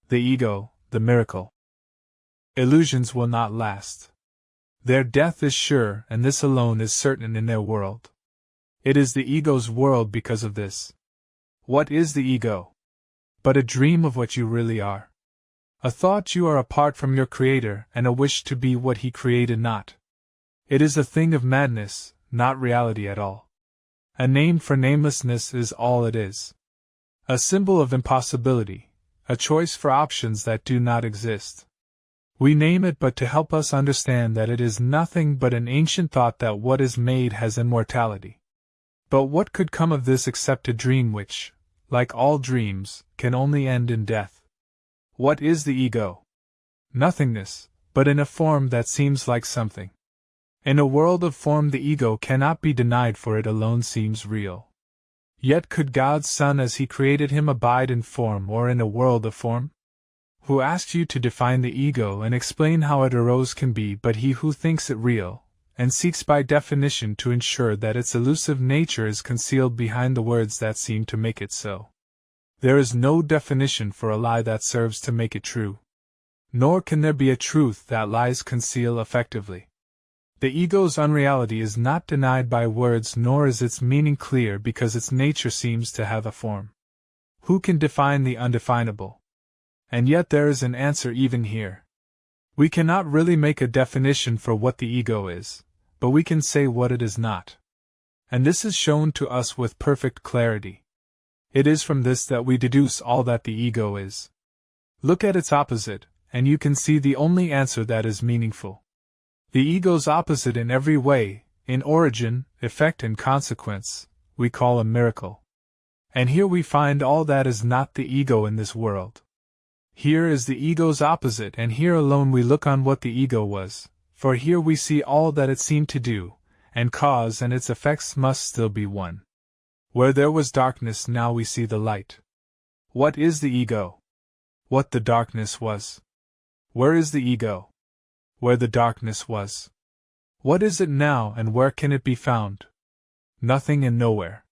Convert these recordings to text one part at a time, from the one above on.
The ego, the miracle. Illusions will not last. Their death is sure, and this alone is certain in their world. It is the ego's world because of this. What is the ego? But a dream of what you really are. A thought you are apart from your Creator and a wish to be what He created not. It is a thing of madness, not reality at all. A name for namelessness is all it is. A symbol of impossibility, a choice for options that do not exist. We name it but to help us understand that it is nothing but an ancient thought that what is made has immortality. But what could come of this except a dream which, like all dreams, can only end in death? What is the ego? Nothingness, but in a form that seems like something. In a world of form the ego cannot be denied, for it alone seems real. Yet could God's Son as He created him abide in form or in a world of form? Who asked you to define the ego and explain how it arose can be but he who thinks it real, and seeks by definition to ensure that its elusive nature is concealed behind the words that seem to make it so. There is no definition for a lie that serves to make it true. Nor can there be a truth that lies conceal effectively. The ego's unreality is not denied by words, nor is its meaning clear because its nature seems to have a form. Who can define the undefinable? And yet there is an answer even here. We cannot really make a definition for what the ego is, but we can say what it is not. And this is shown to us with perfect clarity. It is from this that we deduce all that the ego is. Look at its opposite, and you can see the only answer that is meaningful. The ego's opposite in every way, in origin, effect and consequence, we call a miracle. And here we find all that is not the ego in this world. Here is the ego's opposite, and here alone we look on what the ego was, for here we see all that it seemed to do, and cause and its effects must still be one. Where there was darkness now we see the light. What is the ego? What the darkness was. Where is the ego? Where the darkness was. What is it now, and where can it be found? Nothing and nowhere.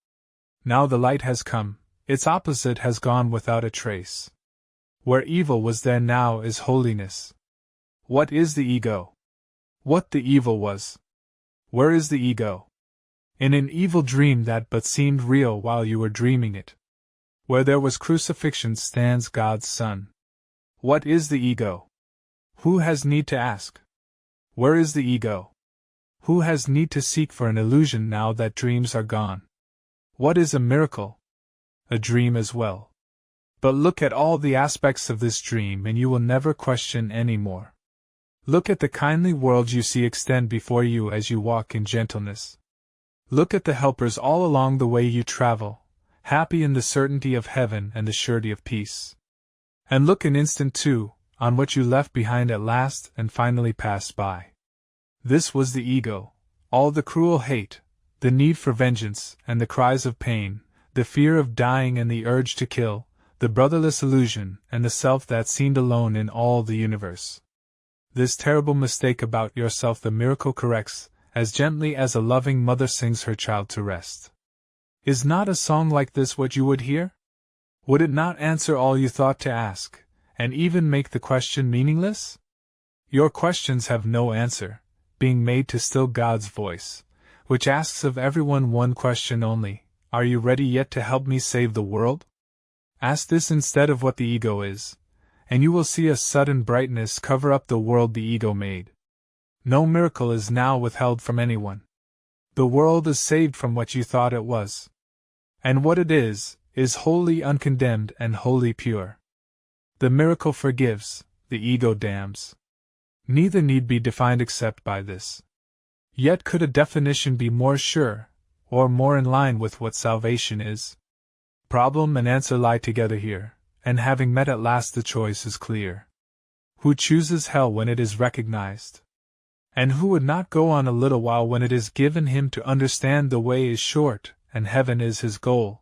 Now the light has come, its opposite has gone without a trace. Where evil was there now is holiness. What is the ego? What the evil was. Where is the ego? In an evil dream that but seemed real while you were dreaming it. Where there was crucifixion stands God's Son. What is the ego? Who has need to ask? Where is the ego? Who has need to seek for an illusion now that dreams are gone? What is a miracle? A dream as well. But look at all the aspects of this dream and you will never question any more. Look at the kindly world you see extend before you as you walk in gentleness. Look at the helpers all along the way you travel, happy in the certainty of heaven and the surety of peace. And look an instant too, on what you left behind at last and finally passed by. This was the ego, all the cruel hate, the need for vengeance and the cries of pain, the fear of dying and the urge to kill, the brotherless illusion and the self that seemed alone in all the universe. This terrible mistake about yourself the miracle corrects, as gently as a loving mother sings her child to rest. Is not a song like this what you would hear? Would it not answer all you thought to ask, and even make the question meaningless? Your questions have no answer, being made to still God's voice, which asks of everyone one question only: are you ready yet to help me save the world? Ask this instead of what the ego is, and you will see a sudden brightness cover up the world the ego made. No miracle is now withheld from anyone. The world is saved from what you thought it was. And what it is wholly uncondemned and wholly pure. The miracle forgives, the ego damns. Neither need be defined except by this. Yet could a definition be more sure, or more in line with what salvation is? Problem and answer lie together here, and having met at last the choice is clear. Who chooses hell when it is recognized? And who would not go on a little while when it is given him to understand the way is short, and heaven is his goal?